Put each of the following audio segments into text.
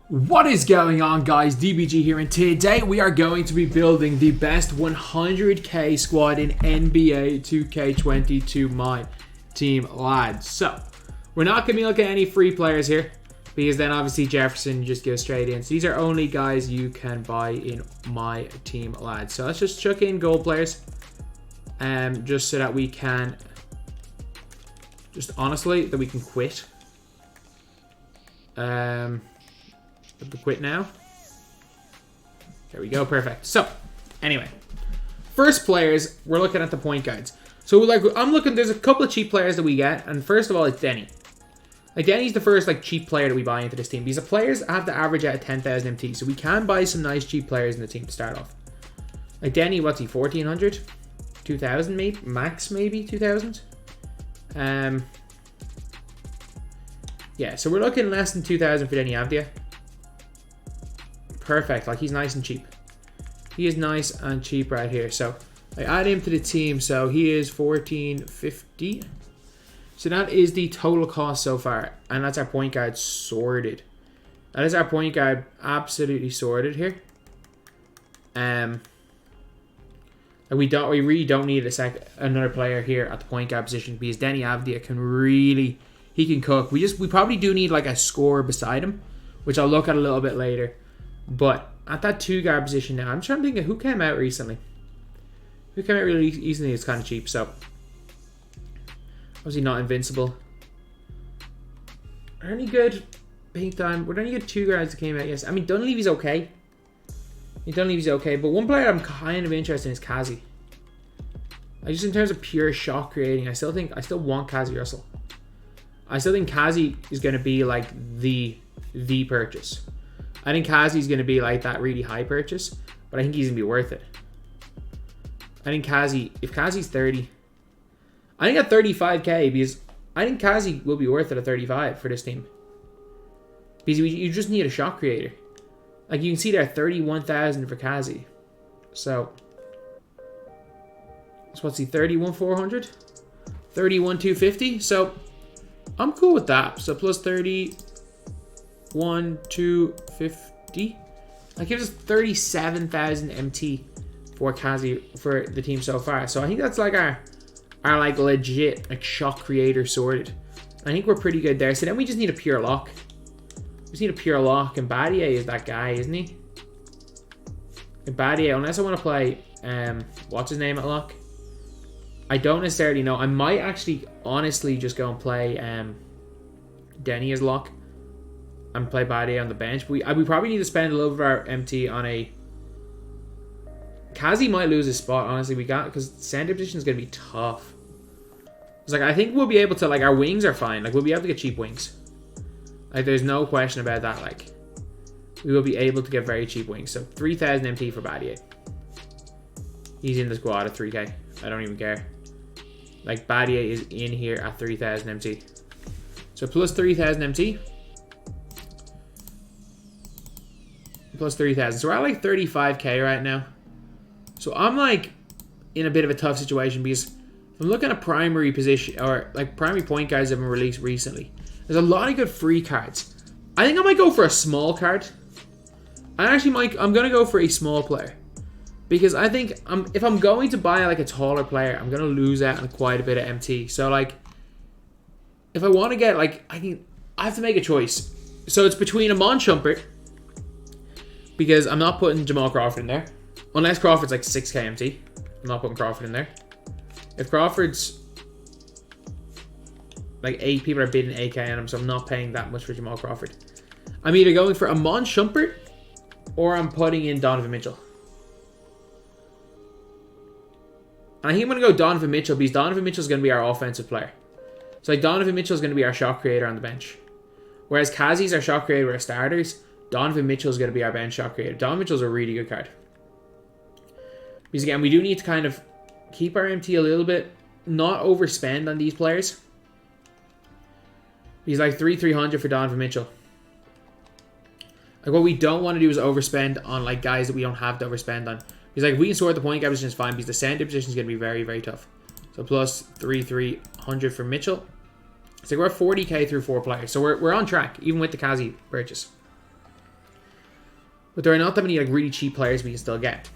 What is going on, guys? DBG here, and today we are going to be building the best 100k squad in NBA 2K22 MyTEAM, lads. So, we're not going to be looking at any free players here, because then obviously Jefferson just goes straight in. So these are only guys you can buy in MyTEAM, lads. So let's just chuck in gold players, just so that we can, just honestly, that we can quit. To quit now. There we go, perfect. So, anyway, first players, we're looking at the point guards. So, like, I'm looking, there's a couple of cheap players that we get, and first of all, it's Denny. Like, Denny's the first, like, cheap player that we buy into this team. These are players have to average out at 10,000 MT, so we can buy some nice cheap players in the team to start off. Like, Denny, what's he, 1,400? 2,000 maybe? Max, maybe, 2,000? Yeah, so we're looking less than 2,000 for Denny Avdia. Perfect, like he's nice and cheap. He is nice and cheap right here. So I add him to the team, so he is 1,450. So that is the total cost so far, and that's our point guard sorted. That is our point guard absolutely sorted here. We really don't need another player here at the point guard position, because Denny Avdia can really, he can cook. We probably do need like a scorer beside him, which I'll look at a little bit later. But at that 2-guard position now, I'm trying to think of who came out recently. Who came out really recently is kind of cheap, so obviously not invincible. Are any good big time? Were there any good 2 guards that came out? Yes. I mean, Dunleavy's okay. Dunleavy's okay, but one player I'm kind of interested in is Kazi. Just in terms of pure shot creating, I still want Kazi Russell. I still think Kazi is going to be like the purchase. I think Kazi's going to be like that really high purchase, but I think he's going to be worth it. I think Kazi, if Kazi's 30, I think at 35k, because I think Kazi will be worth it at 35 for this team. Because you just need a shot creator. Like you can see there, 31,000 for Kazi. So what's he, 31,400? 31,250? So I'm cool with that. So plus 31,250. That gives us 37,000 MT for Kazi for the team so far. So I think that's like our like legit like shot creator sorted. I think we're pretty good there. So then we just need a pure lock. We just need a pure lock, and Barrett is that guy, isn't he? And Barrett, unless I want to play what's his name at lock? I don't necessarily know. I might actually honestly just go and play Denny as lock and play Barrett on the bench. We probably need to spend a little bit of our MT on a Kazi might lose his spot, honestly. Because center position is going to be tough. It's like, I think we'll be able to, like, our wings are fine. Like, we'll be able to get cheap wings. Like, there's no question about that. Like, we will be able to get very cheap wings. So, 3,000 MT for Barrett. He's in the squad at 3k. I don't even care. Like, Barrett is in here at 3,000 MT. So, plus 3,000 MT. Plus 3,000. So, we're at, like, 35k right now. So, I'm, like, in a bit of a tough situation, because if I'm looking at primary position, or, like, primary point guards that have been released recently, there's a lot of good free cards. I think I might go for a small card. I'm going to go for a small player. Because I think if I'm going to buy like a taller player, I'm going to lose out on quite a bit of MT. So like, if I want to get like, I have to make a choice. So it's between Amon Shumpert, because I'm not putting Jamal Crawford in there. Unless Crawford's like 6k MT. I'm not putting Crawford in there. If Crawford's like 8 people are bidding 8k on him, so I'm not paying that much for Jamal Crawford. I'm either going for Amon Shumpert or I'm putting in Donovan Mitchell. And I think I'm going to go Donovan Mitchell, because Donovan Mitchell is going to be our offensive player. So like Donovan Mitchell is going to be our shot creator on the bench. Whereas Kazi's our shot creator with our starters, Donovan Mitchell is going to be our bench shot creator. Donovan Mitchell's a really good card. Because again, we do need to kind of keep our MT a little bit, not overspend on these players. He's like 3,300 for Donovan Mitchell. Like, what we don't want to do is overspend on like guys that we don't have to overspend on. Because like, if we can sort the point guard position, is fine, because the center position is going to be very, very tough. So plus 3,300 for Mitchell. So we're 40k through 4 players. So we're on track, even with the Kazi purchase. But there are not that many like really cheap players we can still get.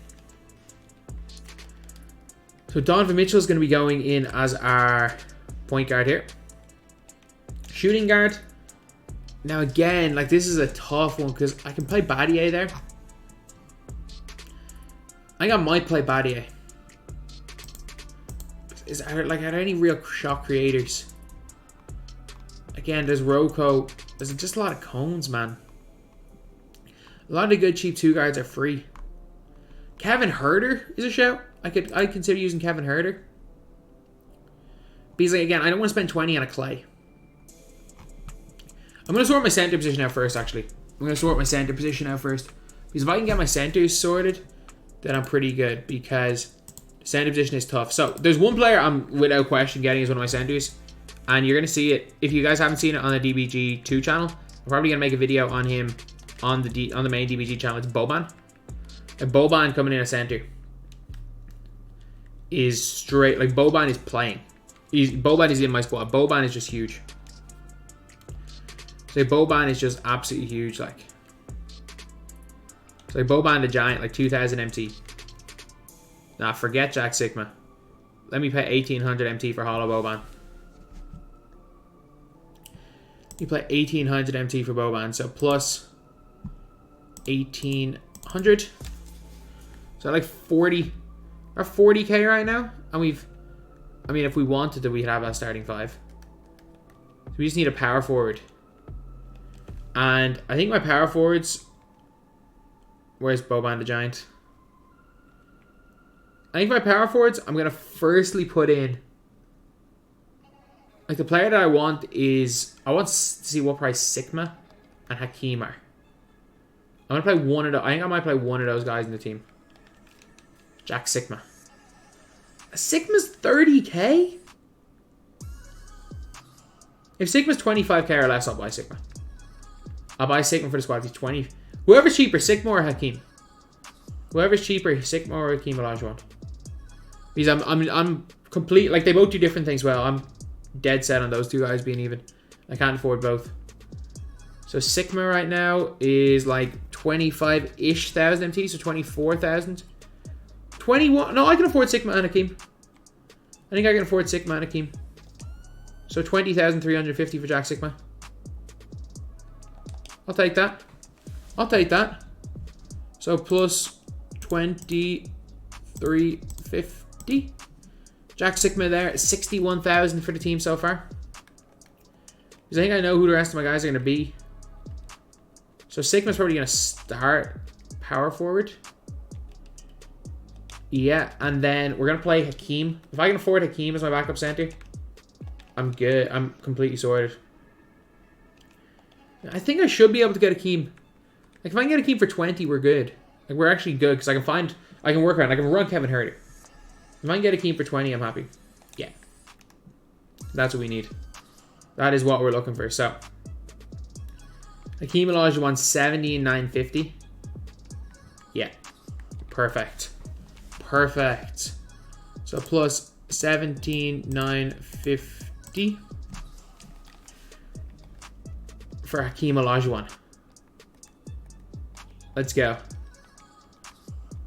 So Donovan Mitchell is going to be going in as our point guard here. Shooting guard. Now again, like this is a tough one because I can play Battier there. I think I might play Battier. Are there any real shot creators? Again, there's Rocco. There's just a lot of cones, man. A lot of the good cheap 2 guards are free. Kevin Huerter is a shout. I'd consider using Kevin Huerter. Because like, again, I don't want to spend 20 on a Clay. I'm going to sort my center position out first, actually. Because if I can get my centers sorted, then I'm pretty good. Because the center position is tough. So, there's one player I'm without question getting as one of my centers. And you're going to see it. If you guys haven't seen it on the DBG2 channel, I'm probably going to make a video on him on the main DBG channel. It's Boban. And Boban coming in a center is straight. Like, Boban is playing. Boban is in my squad. Boban is just huge. So Boban is just absolutely huge, like. So Boban the Giant, like 2000 MT. Nah, forget Jack Sigma. Let me pay 1800 MT for Hollow Boban. You play 1800 MT for Boban, so plus 1800. So like 40 or 40k right now, and I mean, if we wanted to, we'd have a starting 5. So we just need a power forward. And I think my power forwards... Where's Boban the Giant? I think my power forwards, I'm going to firstly put in... Like, the player that I want is... I want to see what price Sigma and Hakeem are. I'm going to play one of those... I think I might play one of those guys in the team. Jack Sigma. Sigma's 30k? If Sigma's 25k or less, I'll buy Sigma. I'll buy Sigma for the squad. He's 20. Whoever's cheaper, Sigma or Hakeem. Whoever's cheaper, Sigma or Hakeem Olajuwon. Because I'm complete. Like, they both do different things well. I'm dead set on those 2 guys being even. I can't afford both. So Sigma right now is like 25-ish thousand MT, so 24,000. 21. No, I can afford Sigma and Hakeem. I think I can afford Sigma and Hakeem. So 20,350 for Jack Sigma. I'll take that. I'll take that. So plus 2350. Jack Sigma there. 61,000 for the team so far. Because I think I know who the rest of my guys are going to be. So Sigma's probably going to start power forward. Yeah, and then we're going to play Hakeem. If I can afford Hakeem as my backup center, I'm good. I'm completely sorted. I think I should be able to get Hakeem. Like, if I can get Hakeem for 20, we're good. Like, we're actually good, because I can work around. I can run Kevin Huerter. If I can get Hakeem for 20, I'm happy. Yeah. That's what we need. That is what we're looking for. So, Hakeem Olajuwon 70,950. Yeah. Perfect. Perfect. So, plus 17,950. For Hakeem Olajuwon. Let's go.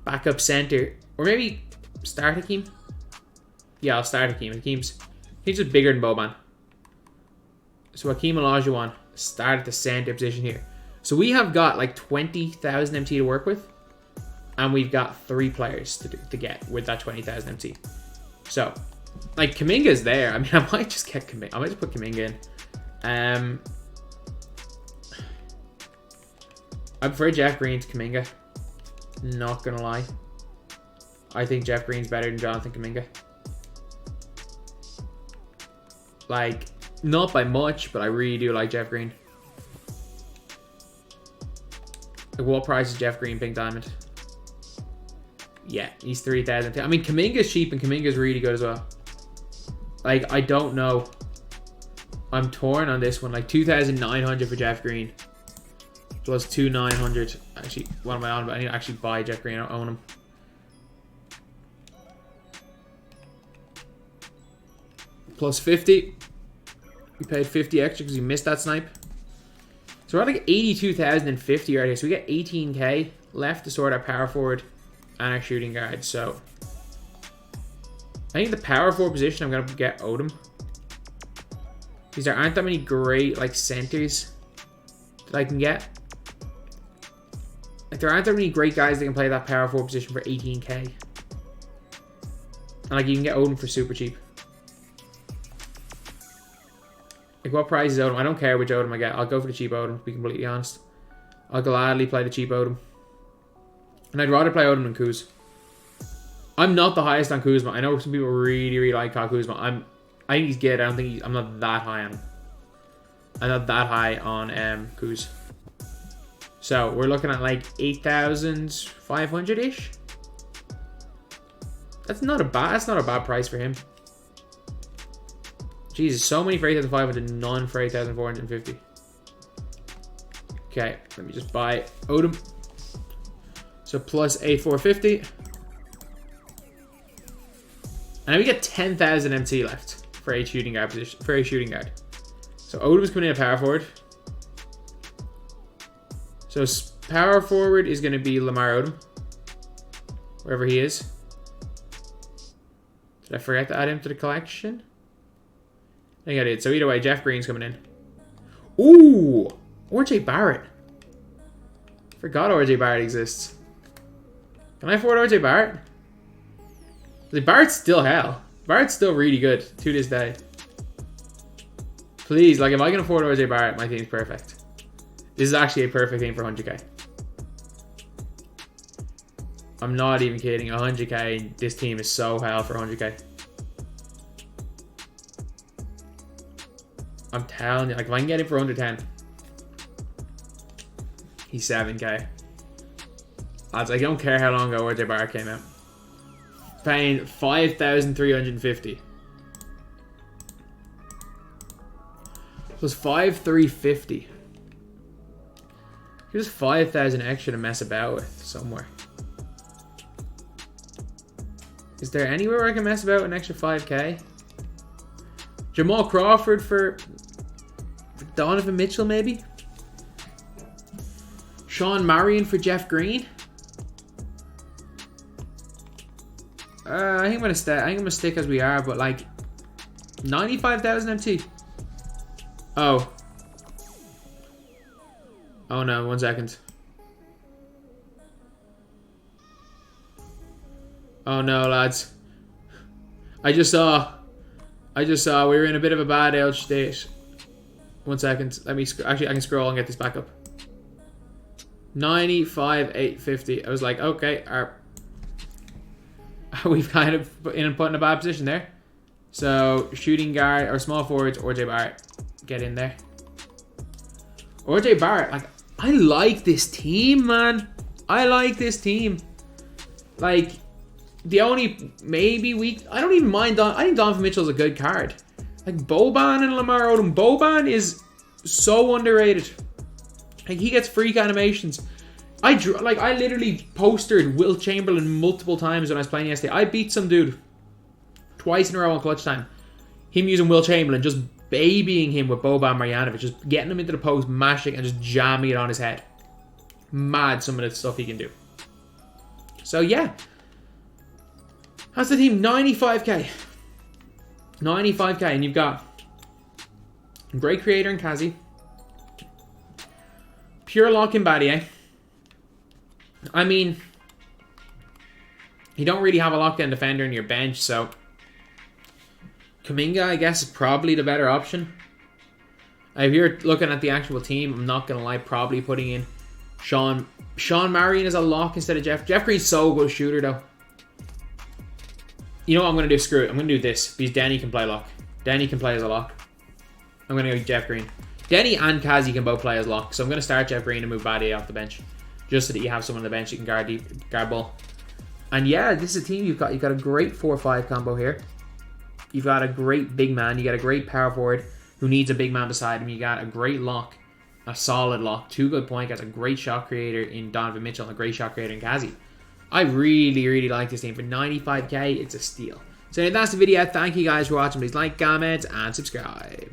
Backup center. Or maybe start Hakeem. Yeah, I'll start Hakeem. Hakeem's just bigger than Boban. So Hakeem Olajuwon start at the center position here. So we have got like 20,000 MT to work with. And we've got 3 players to get with that 20,000 MT. So, like, Kuminga's there. I mean, I might just get Kuminga. I might just put Kuminga in. I prefer Jeff Green to Kuminga. Not gonna lie. I think Jeff Green's better than Jonathan Kuminga. Like, not by much, but I really do like Jeff Green. Like, what price is Jeff Green Pink Diamond? Yeah, he's 3,000. I mean, Kuminga's cheap and Kuminga's really good as well. Like, I don't know. I'm torn on this one. Like, 2,900 for Jeff Green. Plus 2,900. Actually, what am I on about? I need to actually buy Jeff Green. I don't own him. Plus 50. We paid 50 extra because he missed that snipe. So we're at like 82,050 right here. So we get 18k left to sort our power forward and our shooting guard. So I think the power forward position, I'm going to get Odom. Because there aren't that many great like centers that I can get. Like there aren't that many great guys that can play that power forward position for 18k. And like you can get Odom for super cheap. Like what price is Odom? I don't care which Odom I get. I'll go for the cheap Odom, to be completely honest. I'll gladly play the cheap Odom. And I'd rather play Odom than Kuz. I'm not the highest on Kuzma. I know some people really, really like Kyle Kuzma. I think he's good. I don't think I'm not that high on him. I'm not that high on Kuz. So we're looking at like 8,500-ish. That's not a bad price for him. Jesus, so many for 8,500, none for 8,450. Okay, let me just buy Odom. So plus 8,450. And then we get 10,000 MT left for a shooting guard position. For a shooting guard. So Odom's coming in at power forward. So power forward is going to be Lamar Odom. Wherever he is. Did I forget to add him to the collection? I think I did. So either way, Jeff Green's coming in. Ooh! RJ Barrett. Forgot RJ Barrett exists. Can I afford RJ Barrett? Barrett's still hell. Barrett's still really good to this day. Please, like if I can afford RJ Barrett, my team's perfect. This is actually a perfect team for 100k. I'm not even kidding. 100k, this team is so hell for 100k. I'm telling you, like if I can get him for under 10, he's 7k. I don't care how long ago RJ Barrett came out. Paying 5,350. Plus 5,350. Here's 5,000 extra to mess about with somewhere. Is there anywhere where I can mess about with an extra 5k? Jamal Crawford for Donovan Mitchell, maybe? Sean Marion for Jeff Green? I think I'm gonna stick as we are, but like 95,000 MT. Oh no, 1 second. Oh no, lads. I just saw we were in a bit of a bad edge state. 1 second. Let me actually I can scroll and get this back up. 95,850. I was like, okay, we've kind of put in a bad position there. So shooting guard or small forwards, RJ Barrett, get in there. RJ Barrett, like I like this team, man. I like this team. Like the only maybe weak, I don't even mind. I think Donovan Mitchell's a good card. Like Boban and Lamar Odom. Boban is so underrated. Like he gets freak animations. I literally postered Will Chamberlain multiple times when I was playing yesterday. I beat some dude twice in a row on clutch time. Him using Will Chamberlain, just babying him with Boban Marjanovic, just getting him into the post, mashing and just jamming it on his head. Mad some of the stuff he can do. So yeah. That's the team, 95k. 95k, and you've got great creator in Kazi. Pure lock in Battier. I mean, you don't really have a lockdown defender in your bench, so Kuminga, I guess, is probably the better option. If you're looking at the actual team, I'm not going to lie, probably putting in Sean Marion as a lock instead of Jeff. Jeff Green's so good shooter, though. You know what I'm going to do? Screw it. I'm going to do this, because Denny can play lock. Denny can play as a lock. I'm going to go Jeff Green. Denny and Kazi can both play as lock, so I'm going to start Jeff Green and move Battier off the bench. Just so that you have someone on the bench you can guard ball. And yeah, this is a team. You've got a great 4-5 combo here. You've got a great big man. You got a great power forward who needs a big man beside him. You got a great lock, a solid lock, 2 good point guards, a great shot creator in Donovan Mitchell, and a great shot creator in Kazi. I really, really like this team. For 95k, it's a steal. So that's the video. Thank you guys for watching. Please like, comment, and subscribe.